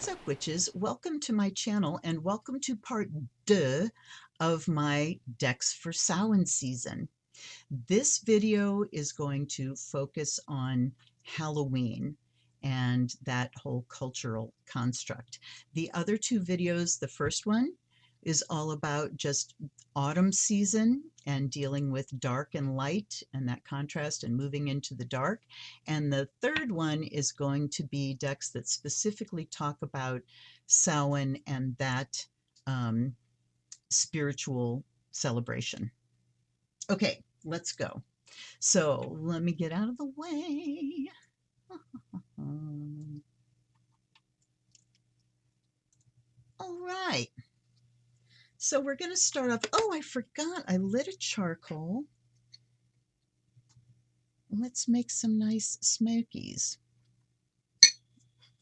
What's up, witches? Welcome to my channel and welcome to part 2 of my decks for Samhain season. This video is going to focus on Halloween and that whole cultural construct. The other two videos, the first one is all about just autumn season and dealing with dark and light and that contrast and moving into the dark. And the third one is going to be decks that specifically talk about Samhain and that spiritual celebration. Okay, let's go. So let me get out of the way. All right. So we're going to start off. Oh, I forgot. I lit a charcoal. Let's make some nice smokies.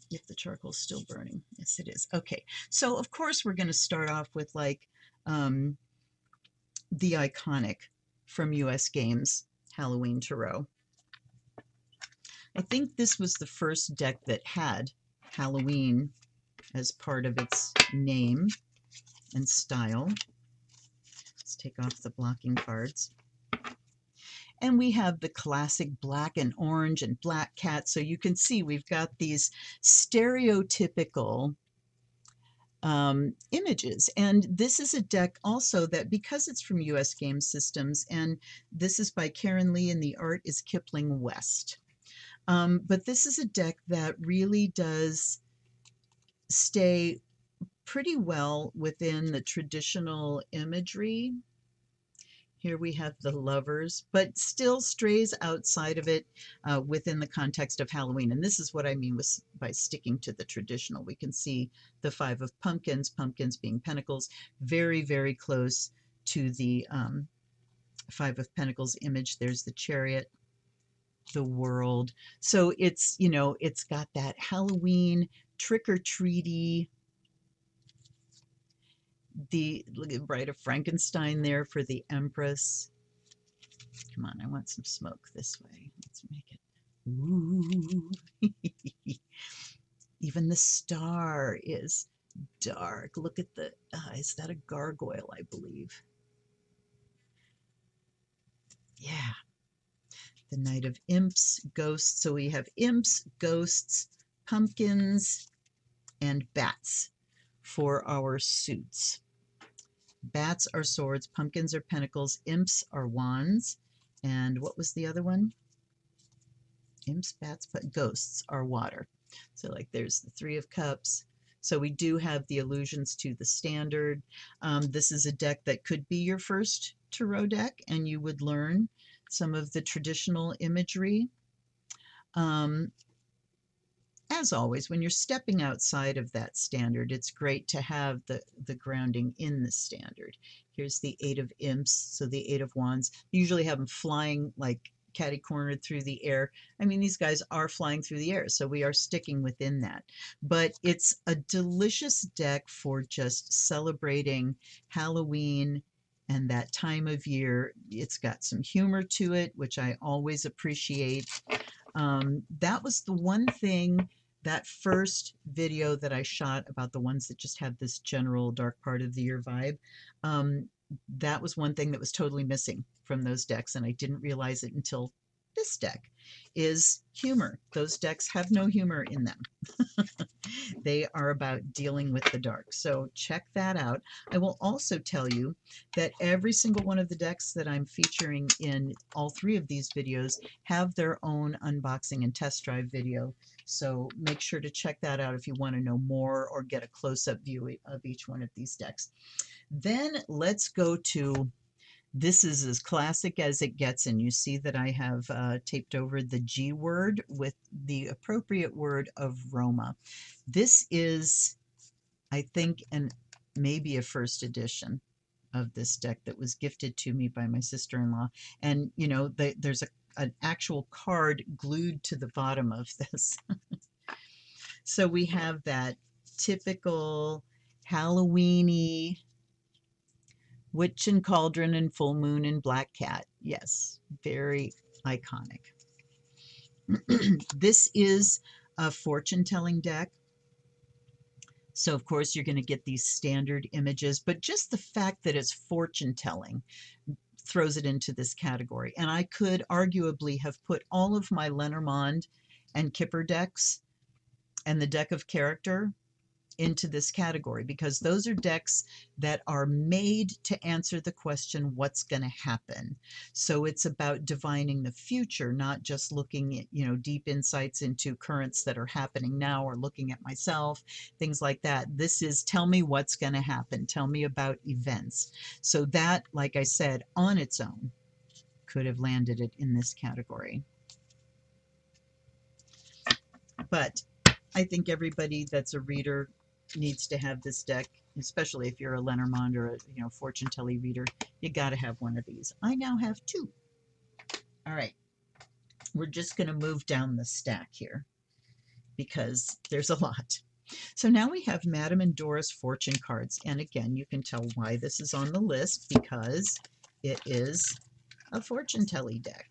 If the charcoal's still burning. Yes, it is. Okay. So, of course, we're going to start off with like the iconic from US Games Halloween Tarot. I think this was the first deck that had Halloween as part of its name and style. Let's take off the blocking cards. And we have the classic black and orange and black cat. So you can see we've got these stereotypical images. And this is a deck also that, because it's from US Game Systems, and this is by Karen Lee and the art is Kipling West. But this is a deck that really does stay pretty well within the traditional imagery. Here we have the lovers, but still strays outside of it within the context of Halloween. And this is what I mean by sticking to the traditional. We can see the Five of Pumpkins, pumpkins being pentacles, very, very close to the Five of Pentacles image. There's the Chariot, the World. So it's, you know, it's got that Halloween trick-or-treaty, the look at Bride of Frankenstein there for the Empress. Come on, I want some smoke this way. Let's make it. Ooh. Even the star is dark. Look at the, is that a gargoyle, I believe? Yeah. The Knight of Imps, Ghosts. So we have imps, ghosts, pumpkins, and bats for our suits. Bats are swords, pumpkins are pentacles, imps are wands, and what was the other one? Imps, bats, but ghosts are water. So like there's the Three of Cups. So we do have the allusions to the standard. This is a deck that could be your first tarot deck, and you would learn some of the traditional imagery. As always, when you're stepping outside of that standard, it's great to have the grounding in the standard. Here's the Eight of Imps, so the Eight of Wands. You usually have them flying like catty-cornered through the air. I mean, these guys are flying through the air, so we are sticking within that. But it's a delicious deck for just celebrating Halloween and that time of year. It's got some humor to it, which I always appreciate. That was the one thing, that first video that I shot about the ones that just have this general dark part of the year vibe, that was one thing that was totally missing from those decks, and I didn't realize it until this deck, is humor. Those decks have no humor in them. They are about dealing with the dark. So check that out. I will also tell you that every single one of the decks that I'm featuring in all three of these videos have their own unboxing and test drive video. So make sure to check that out if you want to know more or get a close-up view of each one of these decks. Then let's go to, this is as classic as it gets, and you see that I have taped over the G word with the appropriate word of Roma. This is, I think, maybe a first edition of this deck that was gifted to me by my sister-in-law. And, you know, there's an actual card glued to the bottom of this. So we have that typical Halloween-y witch and cauldron and full moon and black cat. Yes, very iconic. This is a fortune-telling deck. So of course you're going to get these standard images, but just the fact that it's fortune telling throws it into this category. And I could arguably have put all of my Lenormand and Kipper decks and the deck of character into this category, because those are decks that are made to answer the question, what's going to happen? So it's about divining the future, not just looking at, deep insights into currents that are happening now, or looking at myself, things like that. This is, tell me what's going to happen. Tell me about events. So that, like I said, on its own could have landed it in this category. But I think everybody that's a reader needs to have this deck, especially if you're a Lenormand or a fortune telling reader. You got to have one of these. I now have two. All right, we're just going to move down the stack here because there's a lot. So now we have Madame Endora's fortune cards, and again, you can tell why this is on the list, because it is a fortune telling deck.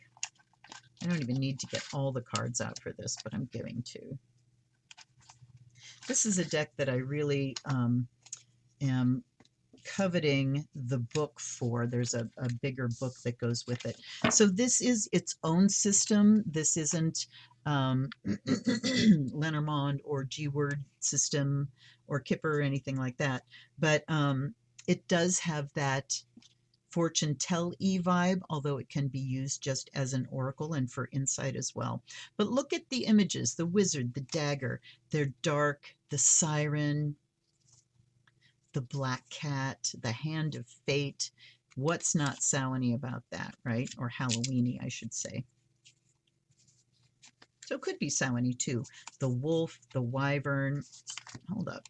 I don't even need to get all the cards out for this, but I'm going to. This is a deck that I really am coveting the book for. There's a bigger book that goes with it. So this is its own system. This isn't Lenormand or G-word system or Kipper or anything like that. But it does have that fortune tell-y vibe, although it can be used just as an oracle and for insight as well. But look at the images, the wizard, the dagger, they're dark, the siren, the black cat, the hand of fate. What's not Samhainy about that, right? Or Halloweeny, I should say. So it could be Samhainy too. The wolf, the wyvern. Hold up.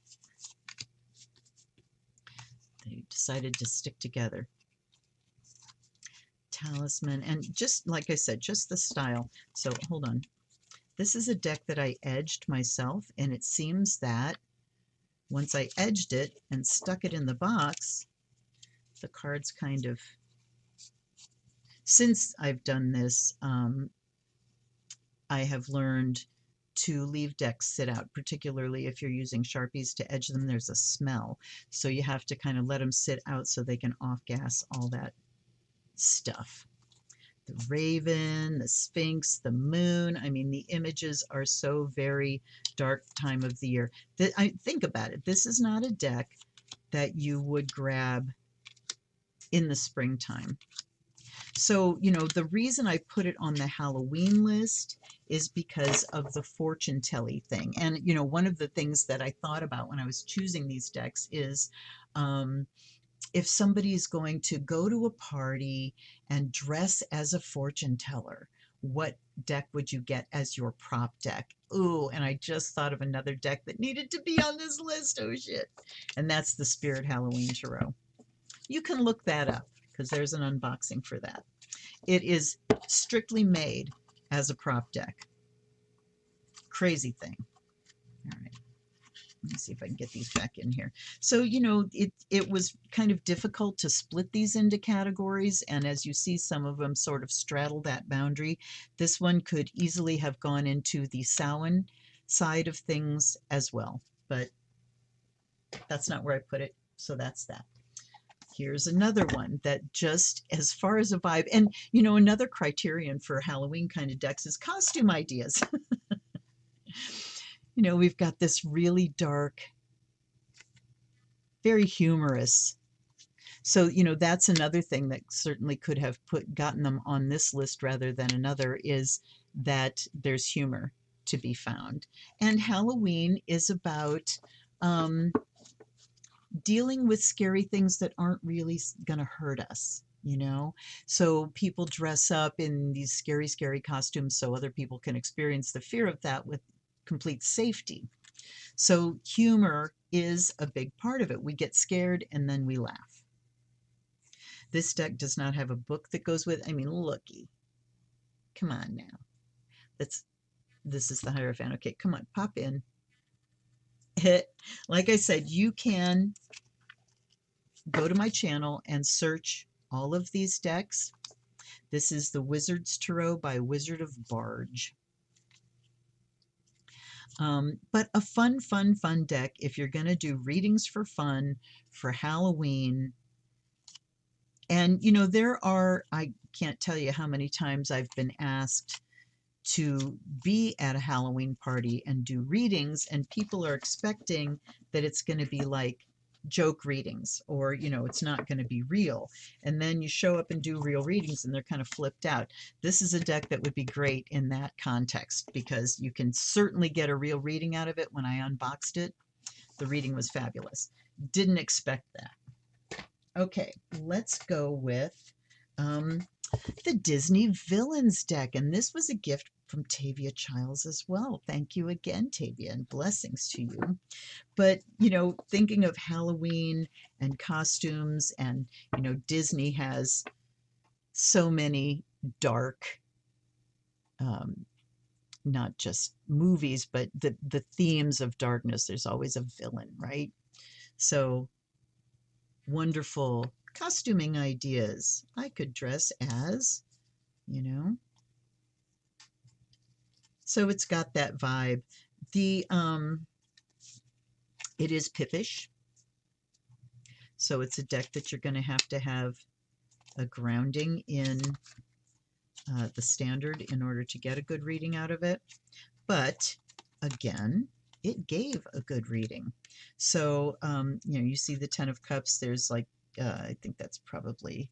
They decided to stick together. Talisman, and just like I said, just the style. So hold on. This is a deck that I edged myself, and it seems that once I edged it and stuck it in the box, the cards kind of, since I've done this, I have learned to leave decks sit out, particularly if you're using Sharpies to edge them. There's a smell, so you have to kind of let them sit out so they can off-gas all that stuff. The raven, the sphinx, the moon. I mean, the images are so very dark time of the year. I think about it. This is not a deck that you would grab in the springtime. So, the reason I put it on the Halloween list is because of the fortune telling thing. And, one of the things that I thought about when I was choosing these decks is, if somebody is going to go to a party and dress as a fortune teller, what deck would you get as your prop deck? Ooh, and I just thought of another deck that needed to be on this list. Oh, shit. And that's the Spirit Halloween Tarot. You can look that up because there's an unboxing for that. It is strictly made as a prop deck. Crazy thing. All right. Let me see if I can get these back in here. So, it was kind of difficult to split these into categories. And as you see, some of them sort of straddle that boundary. This one could easily have gone into the Samhain side of things as well. But that's not where I put it. So that's that. Here's another one that just as far as a vibe. And, another criterion for Halloween kind of decks is costume ideas. We've got this really dark, very humorous. So, that's another thing that certainly could have gotten them on this list rather than another, is that there's humor to be found. And Halloween is about dealing with scary things that aren't really going to hurt us. So people dress up in these scary, scary costumes so other people can experience the fear of that with complete safety. So humor is a big part of it. We get scared and then we laugh. This deck does not have a book that goes with. I mean, looky. Come on now. This is the Hierophant. Okay, come on, pop in. Like I said, you can go to my channel and search all of these decks. This is the Wizard's Tarot by Wizard of Barge. But a fun, fun, fun deck if you're going to do readings for fun for Halloween. And, I can't tell you how many times I've been asked to be at a Halloween party and do readings, and people are expecting that it's going to be like joke readings or, it's not going to be real. And then you show up and do real readings and they're kind of flipped out. This is a deck that would be great in that context because you can certainly get a real reading out of it. When I unboxed it, the reading was fabulous. Didn't expect that. Okay, let's go with um, the Disney Villains deck. And this was a gift from Tavia Childs as well. Thank you again, Tavia, and blessings to you. But, thinking of Halloween and costumes, and, Disney has so many dark, um, not just movies, but the themes of darkness. There's always a villain, right? So wonderful costuming ideas. I could dress as, you know, so it's got that vibe. The it is pippish, so it's a deck that you're going to have a grounding in the standard in order to get a good reading out of it. But again, it gave a good reading. So you see the Ten of Cups. There's like I think that's probably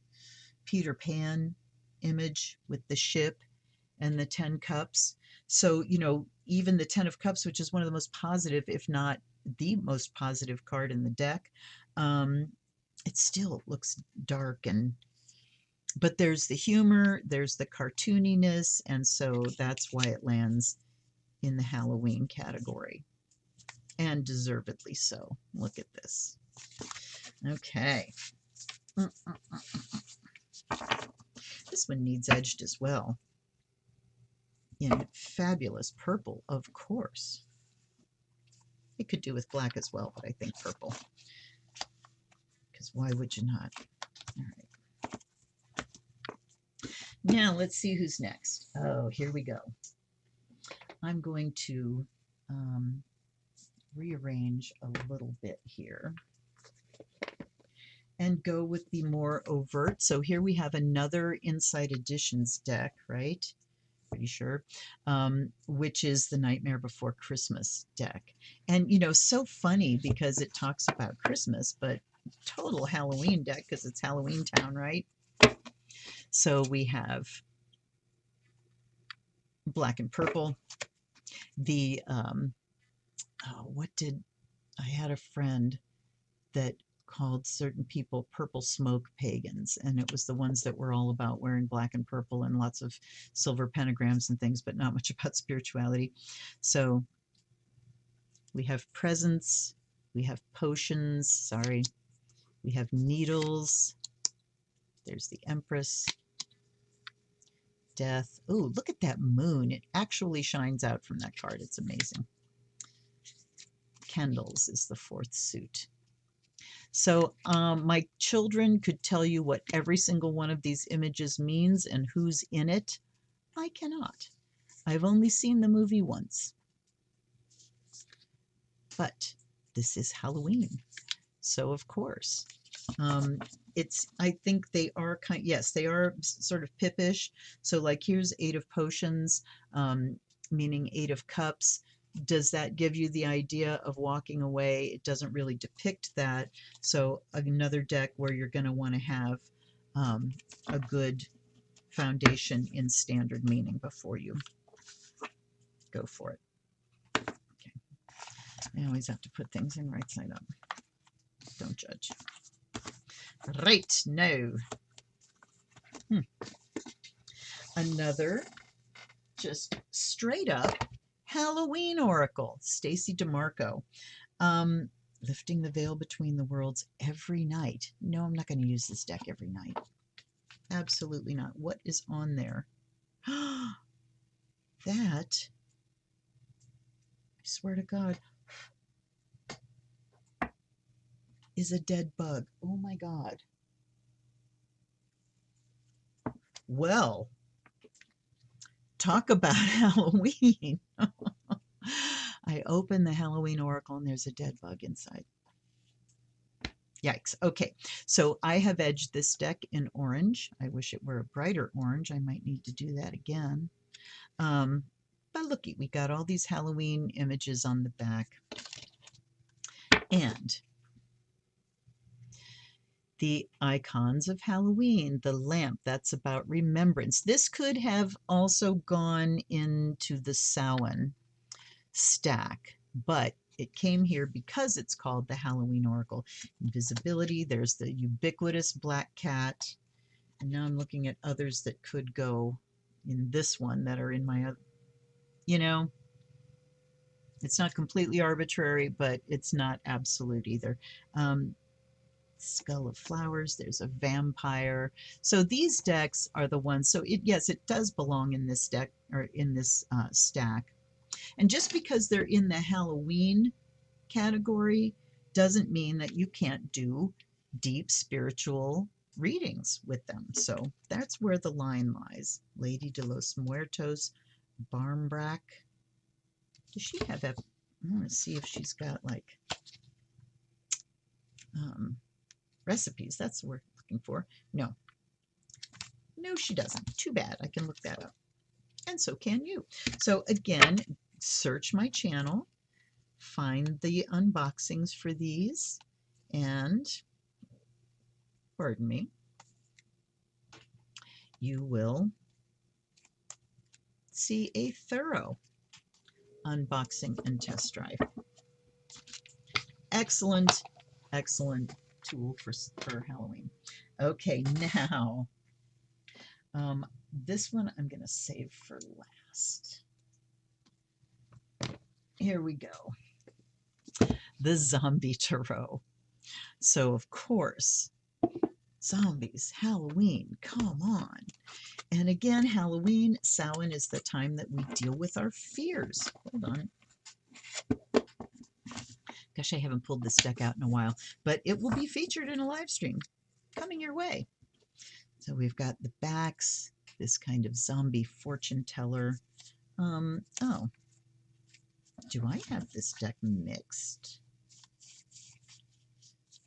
Peter Pan image with the ship and the 10 cups. So, even the 10 of cups, which is one of the most positive, if not the most positive card in the deck, it still looks dark, but there's the humor, there's the cartooniness, and so that's why it lands in the Halloween category, and deservedly so. Look at this. Okay. This one needs edged as well, in fabulous purple, of course. It could do with black as well, but I think purple, because why would you not? All right. Now let's see who's next. Oh, here we go. I'm going to rearrange a little bit here and go with the more overt. So here we have another Inside Editions deck, right? Pretty sure, which is the Nightmare Before Christmas deck. And, so funny because it talks about Christmas, but total Halloween deck because it's Halloween Town, right? So we have black and purple. The, I had a friend that called certain people purple smoke pagans, and it was the ones that were all about wearing black and purple and lots of silver pentagrams and things, but not much about spirituality. So we have presents, we have potions, sorry, we have needles, there's the Empress, death. Oh, look at that moon. It actually shines out from that card. It's amazing. Candles is the fourth suit. So my children could tell you what every single one of these images means and who's in it. I cannot. I've only seen the movie once. But this is Halloween. So of course, I think they are yes, they are sort of pippish. So like here's 8 of Potions, meaning 8 of Cups. Does that give you the idea of walking away? It doesn't really depict that. So another deck where you're going to want to have a good foundation in standard meaning before you go for it. Okay. I always have to put things in right side up. Don't judge. Right, no. Another just straight up Halloween Oracle, Stacy DeMarco. Lifting the veil between the worlds every night. No, I'm not going to use this deck every night. Absolutely not. What is on there? That, I swear to God, is a dead bug. Oh my God. Well, talk about Halloween. I open the Halloween Oracle and there's a dead bug inside. Yikes. Okay, so I have edged this deck in orange. I wish it were a brighter orange. I might need to do that again. But looky, we got all these Halloween images on the back. And the icons of Halloween, the lamp, that's about remembrance. This could have also gone into the Samhain stack, but it came here because it's called the Halloween Oracle. Invisibility, there's the ubiquitous black cat. And now I'm looking at others that could go in this one that are in my other, you know, it's not completely arbitrary, but it's not absolute either. Skull of Flowers, there's a vampire. So these decks are the ones, so yes, it does belong in this deck or in this stack. And just because they're in the Halloween category doesn't mean that you can't do deep spiritual readings with them. So that's where the line lies. Lady de los Muertos, Barmbrack. Does she have I want to see if she's got like recipes. That's what we're looking for. No. No, she doesn't. Too bad. I can look that up. And so can you. So again, search my channel, find the unboxings for these, and, pardon me, you will see a thorough unboxing and test drive. Excellent, excellent tool for Halloween. Okay, now, this one I'm going to save for last. Here we go. The Zombie Tarot. So, of course, zombies, Halloween, come on. And again, Halloween, Samhain is the time that we deal with our fears. Hold on. Gosh, I haven't pulled this deck out in a while, but it will be featured in a live stream coming your way. So we've got the backs, this kind of zombie fortune teller. Oh, do I have this deck mixed?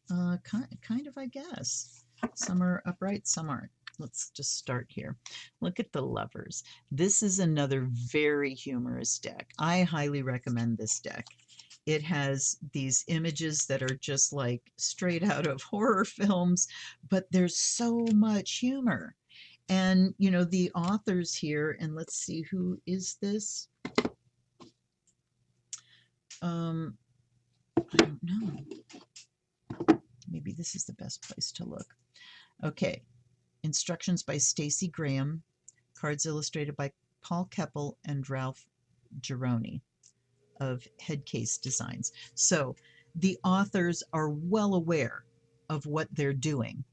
Kind of, I guess. Some are upright, some aren't. Let's just start here. Look at the Lovers. This is another very humorous deck. I highly recommend this deck. It has these images that are just like straight out of horror films, but there's so much humor. And, you know, the authors here, and let's see, who is this? I don't know. Maybe this is the best place to look. Okay. Instructions by Stacy Graham. Cards illustrated by Paul Keppel and Ralph Gironi of Headcase Designs. So the authors are well aware of what they're doing,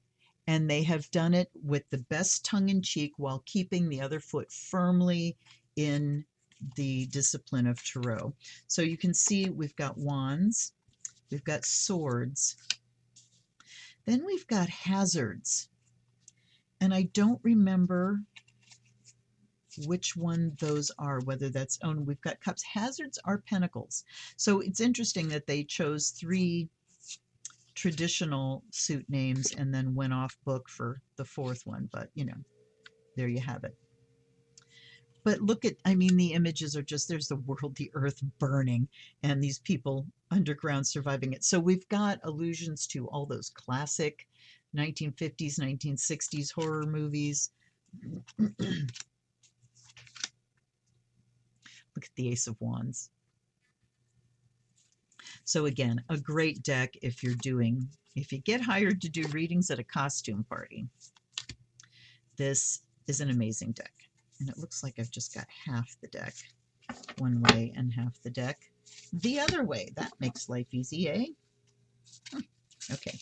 and they have done it with the best tongue-in-cheek while keeping the other foot firmly in the discipline of tarot. So you can see we've got wands, we've got swords, then we've got hazards. And I don't remember which one those are, whether that's, oh, we've got cups. Hazards are pentacles. So it's interesting that they chose 3 traditional suit names and then went off book for the 4th one. But, you know, there you have it. But look at, I mean, the images are just, there's the world, the earth burning, and these people underground surviving it. So we've got allusions to all those classic 1950s, 1960s horror movies. Look at the Ace of Wands. So again, a great deck if you get hired to do readings at a costume party. This is an amazing deck. And it looks like I've just got half the deck one way and half the deck the other way. That makes life easy, eh? Okay.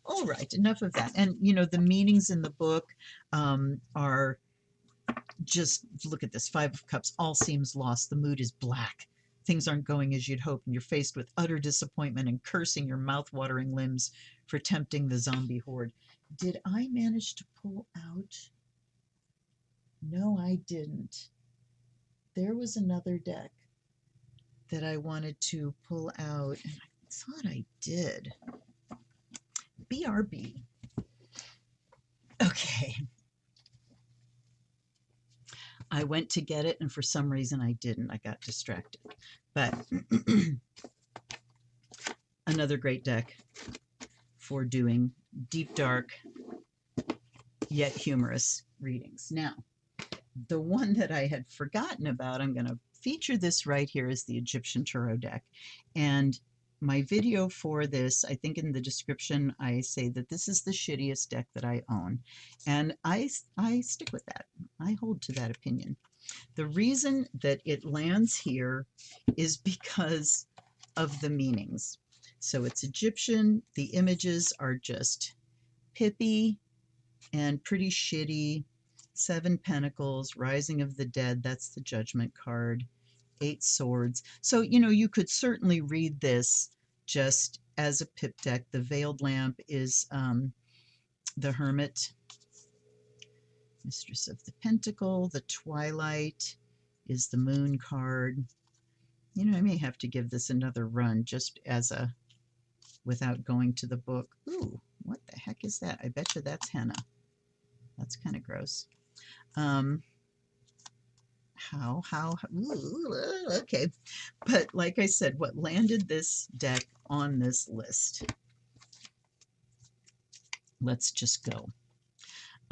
All right, enough of that. And, you know, the meanings in the book are just, look at this, 5 of Cups, all seems lost. The mood is black. Things aren't going as you'd hope, and you're faced with utter disappointment and cursing your mouth-watering limbs for tempting the zombie horde. Did I manage to pull out? No, I didn't. There was another deck. that I wanted to pull out, and I thought I did. BRB. Okay. I went to get it, and for some reason I didn't. I got distracted. But another great deck for doing deep, dark, yet humorous readings. Now, the one that I had forgotten about, I'm going to feature this right here, is the Egyptian Tarot deck. And my video for this, I think in the description, I say that this is the shittiest deck that I own. And I stick with that. I hold to that opinion. The reason that it lands here is because of the meanings. So it's Egyptian. The images are just pippy and pretty shitty. 7 Pentacles, Rising of the Dead, that's the Judgment card. 8 Swords. So, you could certainly read this just as a pip deck. The Veiled Lamp is the Hermit. Mistress of the Pentacle. The Twilight is the Moon card. I may have to give this another run just as without going to the book. Ooh, what the heck is that? I bet you that's henna. That's kind of gross. Ooh, okay. But like I said, what landed this deck on this list? Let's just go.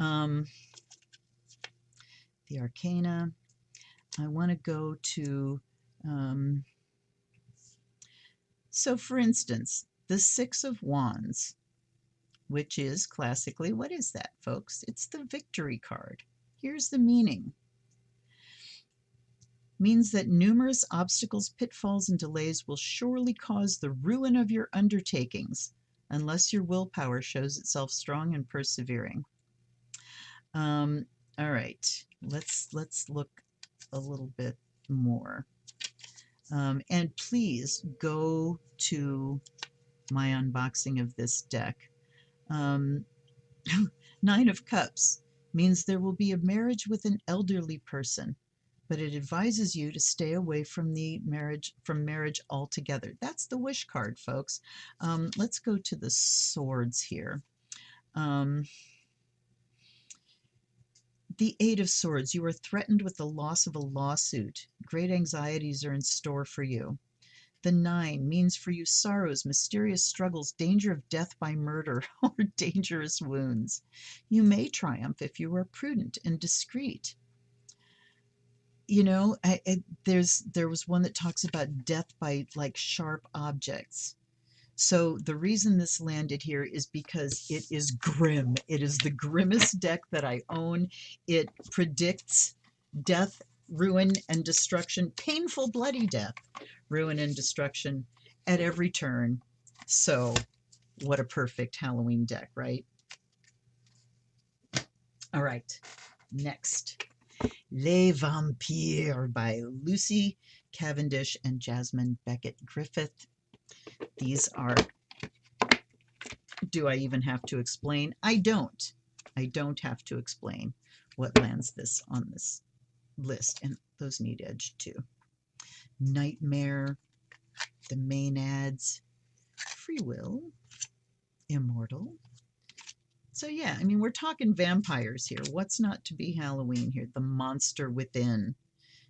The Arcana. I want to go to, so for instance, the Six of Wands, which is classically, what is that, folks? It's the Victory card. Here's the meaning. Means that numerous obstacles, pitfalls, and delays will surely cause the ruin of your undertakings unless your willpower shows itself strong and persevering. All right, let's look a little bit more. And please go to my unboxing of this deck. 9 of Cups means there will be a marriage with an elderly person, but it advises you to stay away from marriage altogether. That's the Wish card, folks. Let's go to the Swords here. The 8 of Swords, you are threatened with the loss of a lawsuit. Great anxieties are in store for you. The 9 means for you sorrows, mysterious struggles, danger of death by murder, or dangerous wounds. You may triumph if you are prudent and discreet. There was one that talks about death by like sharp objects. So the reason this landed here is because it is grim. It is the grimmest deck that I own. It predicts death, ruin, and destruction, painful, bloody death, ruin, and destruction at every turn. So what a perfect Halloween deck, right? All right, next. Les Vampires by Lucy Cavendish and Jasmine Beckett Griffith. These are, do I even have to explain? I don't. I don't have to explain what lands this on this list, and those need edge too. Nightmare, the Maenads, Free Will, Immortal. So yeah, I mean, we're talking vampires here. What's not to be Halloween here? The Monster Within.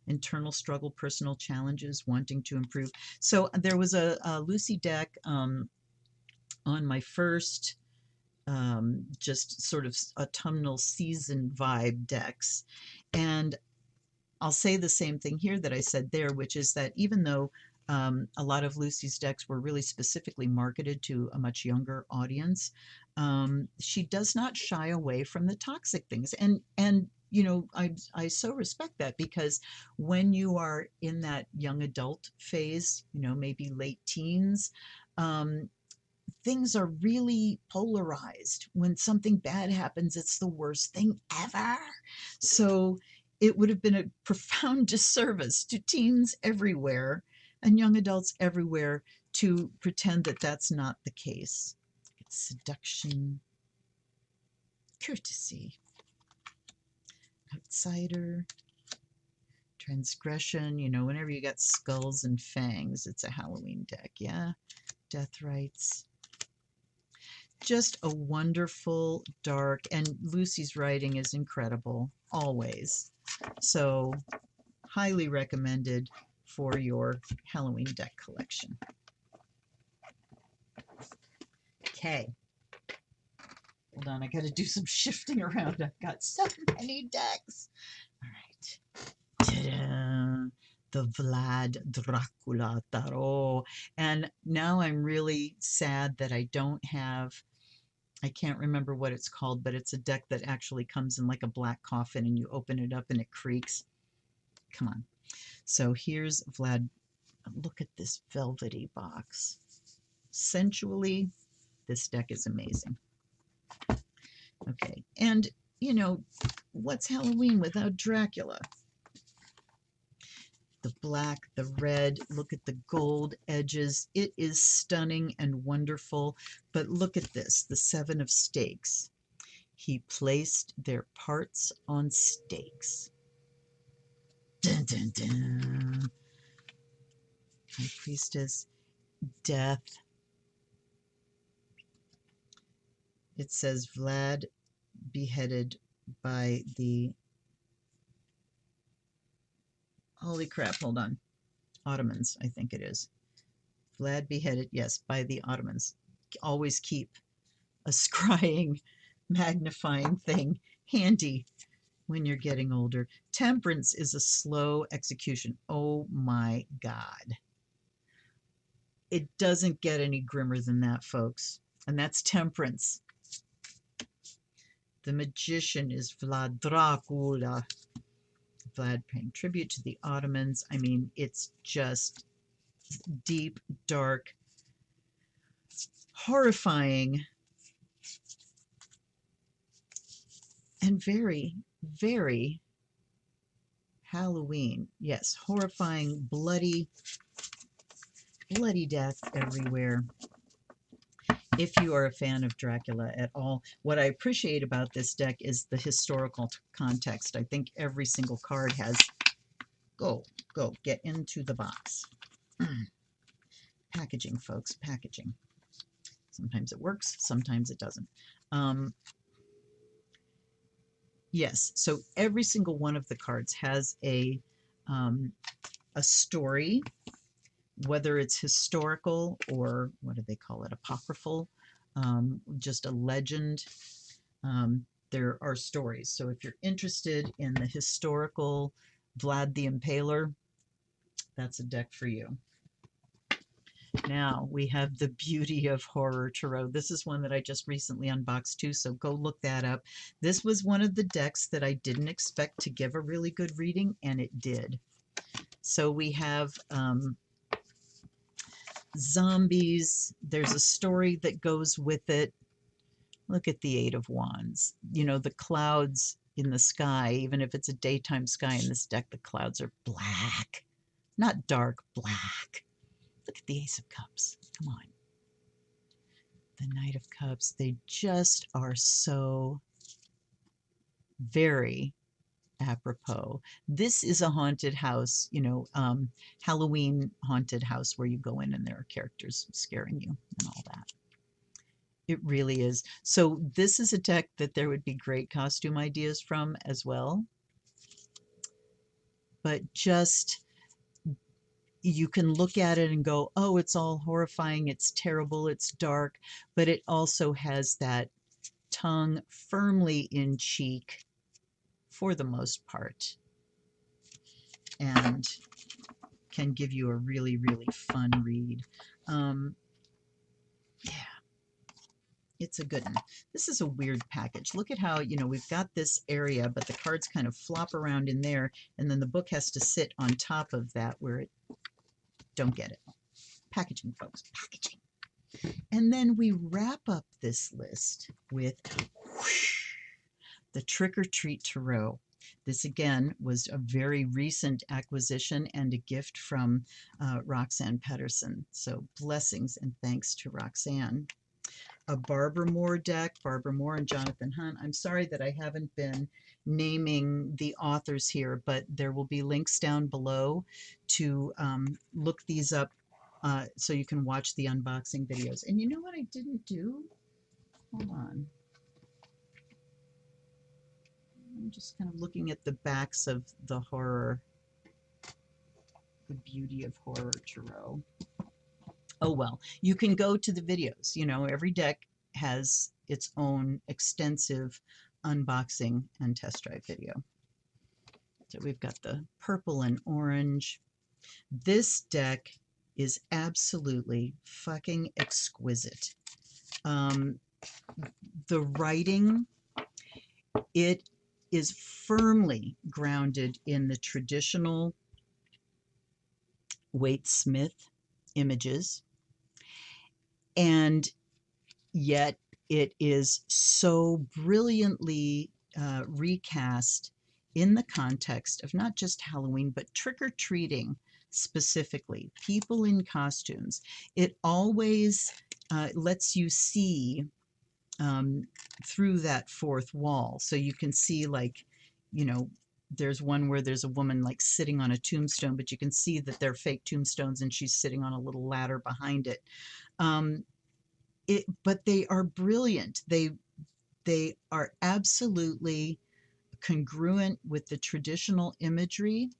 Internal struggle, personal challenges, wanting to improve. So there was a Lucy deck on my first just sort of autumnal season vibe decks. And I'll say the same thing here that I said there, which is that even though a lot of Lucy's decks were really specifically marketed to a much younger audience, she does not shy away from the toxic things. And I so respect that, because when you are in that young adult phase, maybe late teens, things are really polarized. When something bad happens, it's the worst thing ever. So it would have been a profound disservice to teens everywhere and young adults everywhere to pretend that that's not the case. Seduction, courtesy, outsider, Transgression, you know, whenever you got skulls and fangs, it's a Halloween deck. Yeah. Death rights. Just a wonderful, dark, and Lucy's writing is incredible, always. So, highly recommended for your Halloween deck collection. Okay. Hold on, I got to do some shifting around. I've got so many decks. All right. Ta-da! The Vlad Dracula Tarot. And now I'm really sad that I don't have, I can't remember what it's called, but it's a deck that actually comes in like a black coffin and you open it up and it creaks. Come on. So here's Vlad. Look at this velvety box. Sensually, this deck is amazing. Okay, and you know, what's Halloween without Dracula? The black, the red, look at the gold edges. It is stunning and wonderful, but look at this, the Seven of Stakes. He placed their parts on stakes. Dun, dun, dun. High Priestess, death. It says Vlad beheaded by the, holy crap, hold on, Ottomans, I think it is. Vlad beheaded, yes, by the Ottomans. Always keep a scrying, magnifying thing handy when you're getting older. Temperance is a slow execution. Oh my God. It doesn't get any grimmer than that, folks. And that's Temperance. The Magician is Vlad Dracula. Vlad paying tribute to the Ottomans. I mean, it's just deep, dark, horrifying, and very, very Halloween. Yes, horrifying, bloody death everywhere. If you are a fan of Dracula at all, what I appreciate about this deck is the historical context. I think every single card has, go, get into the box. Packaging, folks, packaging. Sometimes it works, sometimes it doesn't. Yes, so every single one of the cards has a story, whether it's historical or what do they call it, apocryphal, just a legend. There are stories. So if you're interested in the historical Vlad the Impaler, that's a deck for you. Now we have the Beauty of Horror Tarot. This is one that I just recently unboxed too, so go look that up. This was one of the decks that I didn't expect to give a really good reading, and it did. So we have zombies. There's a story that goes with it. Look at the Eight of Wands. You know, the clouds in the sky, even if it's a daytime sky in this deck, the clouds are black. Not dark, black. Look at the Ace of Cups. Come on. The Knight of Cups. They just are so very apropos. This is a haunted house, you know, Halloween haunted house where you go in and there are characters scaring you and all that. It really is. So this is a deck that there would be great costume ideas from as well. But just, you can look at it and go, oh, it's all horrifying, it's terrible, it's dark, but it also has that tongue firmly in cheek for the most part, and can give you a really, really fun read. Yeah, it's a good one. This is a weird package. Look at how, you know, we've got this area, but the cards kind of flop around in there, and then the book has to sit on top of that where it, don't get it. Packaging, folks, packaging. And then we wrap up this list with whoosh, the Trick or Treat Tarot. This again was a very recent acquisition and a gift from Roxanne Pedersen. So blessings and thanks to Roxanne. a Barbara Moore deck, Barbara Moore and Jonathan Hunt. I'm sorry that I haven't been naming the authors here, but there will be links down below to look these up so you can watch the unboxing videos. And you know what I didn't do? Hold on. I'm just kind of looking at the backs of the horror, the Beauty of Horror Tarot. Oh well, you can go to the videos. You know, every deck has its own extensive unboxing and test drive video. So we've got the purple and orange. This deck is absolutely fucking exquisite. The writing, it is firmly grounded in the traditional Waite Smith images, and yet it is so brilliantly recast in the context of not just Halloween, but trick-or-treating specifically, people in costumes. It always lets you see through that fourth wall. So you can see, like, you know, there's one where there's a woman like sitting on a tombstone, but you can see that they're fake tombstones and she's sitting on a little ladder behind it. But they are brilliant. They are absolutely congruent with the traditional imagery.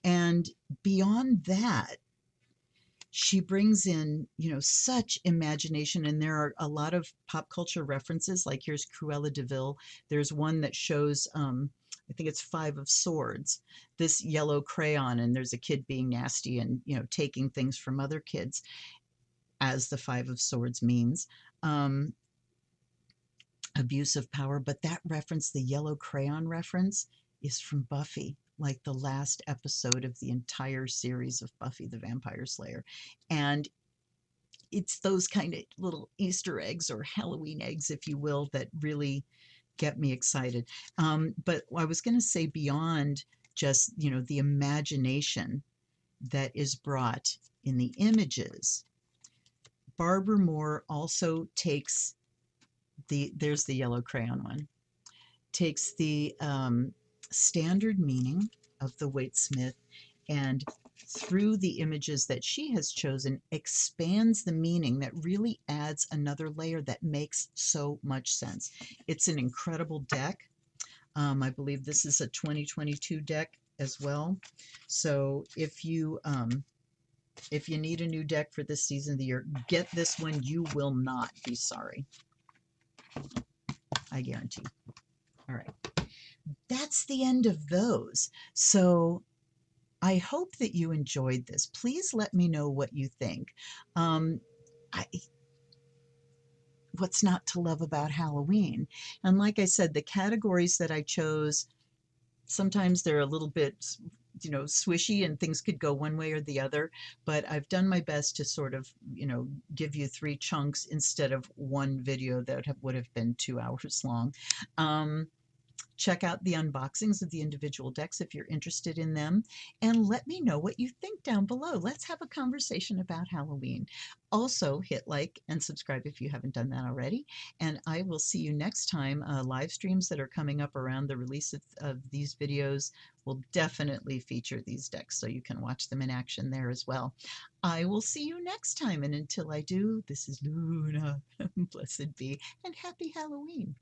And beyond that, she brings in, you know, such imagination. And there are a lot of pop culture references, like here's Cruella de Vil. There's one that shows, I think it's Five of Swords, this yellow crayon, and there's a kid being nasty and, you know, taking things from other kids, as the Five of Swords means. Abuse of power, but that reference, the yellow crayon reference, is from Buffy, like the last episode of the entire series of Buffy the Vampire Slayer. And it's those kind of little Easter eggs or Halloween eggs, if you will, that really get me excited. But I was going to say, beyond just, you know, the imagination that is brought in the images, Barbara Moore also takes there's the yellow crayon one, takes the standard meaning of the Waite Smith, and through the images that she has chosen, expands the meaning that really adds another layer that makes so much sense. It's an incredible deck. I believe this is a 2022 deck as well. So if you need a new deck for this season of the year, get this one. You will not be sorry. I guarantee. All right. That's the end of those. So I hope that you enjoyed this. Please let me know what you think. What's not to love about Halloween? And like I said, the categories that I chose, sometimes they're a little bit, you know, swishy and things could go one way or the other, but I've done my best to sort of, you know, give you 3 chunks instead of one video that would have been 2 hours long. Check out the unboxings of the individual decks if you're interested in them, and let me know what you think down below. Let's have a conversation about Halloween. Also, hit like and subscribe if you haven't done that already, and I will see you next time. Live streams that are coming up around the release of these videos will definitely feature these decks, so you can watch them in action there as well. I will see you next time, and until I do, this is Luna. Blessed be, and happy Halloween.